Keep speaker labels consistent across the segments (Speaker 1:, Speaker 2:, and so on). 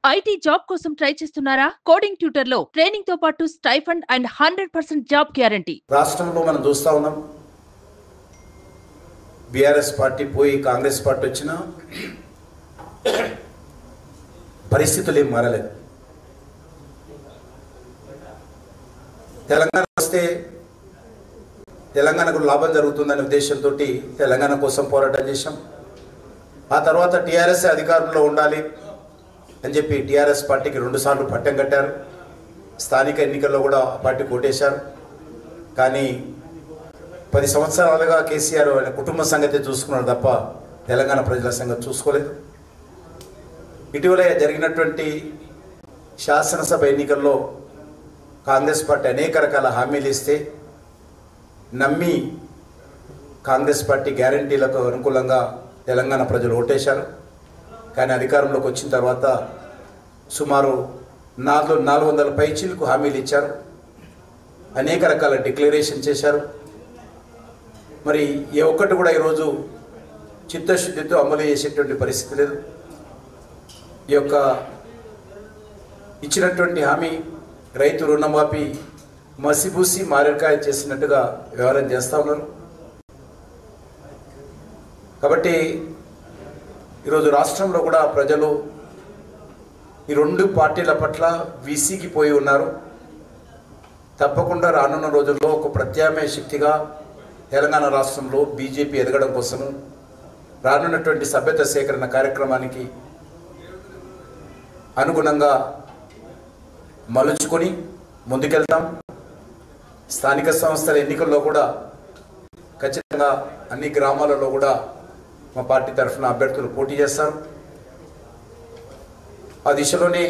Speaker 1: IT job కోసం try చేస్తున్నారా? Coding tutor లో ట్రైనింగ్ తో పాటు స్టైఫండ్ అండ్ 100% జాబ్ గ్యారంటీ.
Speaker 2: రాష్ట్రంలో మనం చూస్తా ఉన్నాం. బీఆర్ఎస్ పార్టీ పోయి కాంగ్రెస్ పార్టీ వచ్చినా పరిస్థితులు ఏం మారలేదు. తెలంగాణ వస్తే తెలంగాణకు లాభం జరుగుతుందనే ఉద్దేశంతో తెలంగాణ కోసం పోరాటం చేశాం. ఆ తర్వాత టీఆర్ఎస్ అధికారంలో ఉండాలి అని చెప్పి టీఆర్ఎస్ పార్టీకి 2 సార్లు పట్టం కట్టారు. స్థానిక ఎన్నికల్లో కూడా ఆ పార్టీ కోటేశారు. కానీ 10 సంవత్సరాలుగా కేసీఆర్ ఆయన కుటుంబ సంగతి చూసుకున్నారు తప్ప తెలంగాణ ప్రజల సంగతి చూసుకోలేదు. ఇటీవల జరిగినటువంటి శాసనసభ ఎన్నికల్లో కాంగ్రెస్ పార్టీ అనేక రకాల హామీలు ఇస్తే నమ్మి కాంగ్రెస్ పార్టీ గ్యారంటీలకు అనుకూలంగా తెలంగాణ ప్రజలు ఓటేశారు. కానీ అధికారంలోకి వచ్చిన తర్వాత సుమారు 400 పైచీలకు హామీలు ఇచ్చారు. అనేక రకాల డిక్లరేషన్ చేశారు. మరి ఏ ఒక్కటి కూడా ఈరోజు చిత్తశుద్ధితో అమలు చేసేటువంటి పరిస్థితి లేదు. ఈ యొక్క ఇచ్చినటువంటి హామీ రైతు రుణమాఫీ మసిబూసి మారేడుకాయ చేసినట్టుగా వ్యవహారం చేస్తూ ఉన్నారు. కాబట్టి ఈరోజు రాష్ట్రంలో కూడా ప్రజలు ఈ 2 పార్టీల పట్ల విసిగిపోయి ఉన్నారు. తప్పకుండా రానున్న రోజుల్లో ఒక ప్రత్యామ్నాయ శక్తిగా తెలంగాణ రాష్ట్రంలో బీజేపీ ఎదగడం కోసము రానున్నటువంటి సభ్యత సేకరణ కార్యక్రమానికి అనుగుణంగా మలుచుకొని ముందుకెళ్తాం. స్థానిక సంస్థల ఎన్నికల్లో కూడా ఖచ్చితంగా అన్ని గ్రామాలలో కూడా మా పార్టీ తరఫున అభ్యర్థులు పోటీ చేస్తారు. ఆ దిశలోనే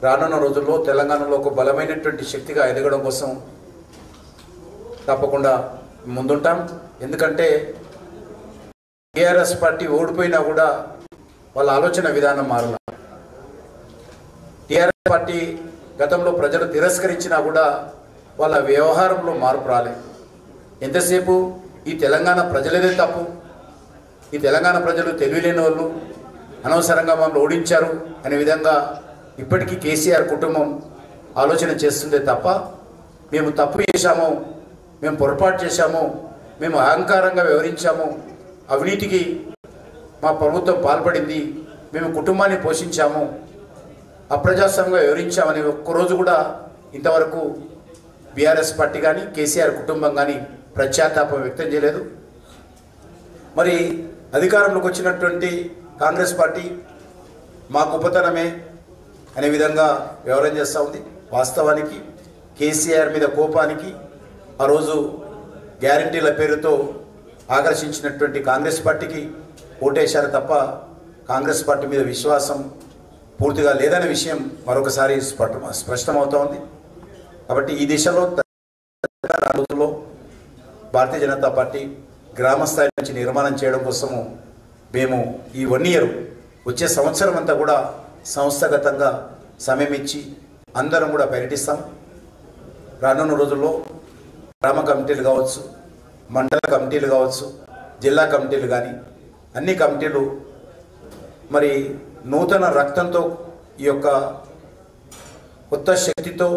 Speaker 2: రానున్న రోజుల్లో తెలంగాణలో ఒక బలమైనటువంటి శక్తిగా ఎదగడం కోసం తప్పకుండా ముందుంటాం. ఎందుకంటే టీఆర్ఎస్ పార్టీ ఓడిపోయినా కూడా వాళ్ళ ఆలోచన విధానం మారల. టీఆర్ఎస్ పార్టీ గతంలో ప్రజలు తిరస్కరించినా కూడా వాళ్ళ వ్యవహారంలో మార్పు రాలేదు. ఎంతసేపు ఈ తెలంగాణ ప్రజలదే తప్పు, ఈ తెలంగాణ ప్రజలు తెలివిలేని వాళ్ళు, అనవసరంగా మమ్మల్ని ఓడించారు అనే విధంగా ఇప్పటికీ కేసీఆర్ కుటుంబం ఆలోచన చేస్తుందే తప్ప మేము తప్పు చేశాము, మేము పొరపాటు చేశాము, మేము అహంకారంగా వ్యవహరించాము, అవినీతికి మా ప్రభుత్వం పాల్పడింది, మేము కుటుంబాన్ని పోషించాము, అప్రజాస్వామ్యంగా వివరించామని ఒక్కరోజు కూడా ఇంతవరకు బీఆర్ఎస్ పార్టీ కానీ కేసీఆర్ కుటుంబం కానీ ప్రత్యాతాపం వ్యక్తం చేయలేదు. మరి అధికారంలోకి వచ్చినటువంటి కాంగ్రెస్ పార్టీ మా గొప్పతనమే అనే విధంగా వ్యవహారం చేస్తూ ఉంది. వాస్తవానికి కేసీఆర్ మీద కోపానికి ఆ రోజు గ్యారంటీల పేరుతో ఆకర్షించినటువంటి కాంగ్రెస్ పార్టీకి ఓటేశారు తప్ప కాంగ్రెస్ పార్టీ మీద విశ్వాసం పూర్తిగా లేదనే విషయం మరొకసారి స్పష్టమవుతూ ఉంది. కాబట్టి ఈ దిశలో రోజుల్లో భారతీయ జనతా పార్టీ గ్రామ స్థాయి నుంచి నిర్మాణం చేయడం కోసము మేము ఈ 1 ఇయర్ వచ్చే సంవత్సరం అంతా కూడా సంస్థాగతంగా సమయం ఇచ్చి అందరం కూడా పర్యటిస్తాం. రానున్న రోజుల్లో గ్రామ కమిటీలు కావచ్చు, మండల కమిటీలు కావచ్చు, జిల్లా కమిటీలు కానీ అన్ని కమిటీలు మరి నూతన రక్తంతో ఈ యొక్క కొత్త శక్తితో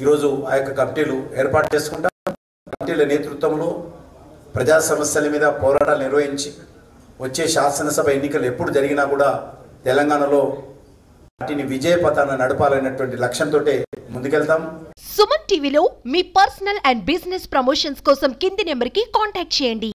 Speaker 2: ఈరోజు ఆ యొక్క కమిటీలు ఏర్పాటు చేసుకుంటాం. కమిటీల నేతృత్వంలో ప్రజా సమస్యల మీద పోరాటాలు నిర్వహించి వచ్చే శాసనసభ ఎన్నికలు ఎప్పుడు జరిగినా కూడా తెలంగాణలో పార్టీని విజయ పథాన నడపాలనేటువంటి లక్ష్యంతో ముందుకెళ్తాం.
Speaker 3: సుమన్ టీవీలో మీ పర్సనల్ అండ్ బిజినెస్ ప్రమోషన్స్ కోసం కింది నెంబర్కి కాంటాక్ట్ చేయండి.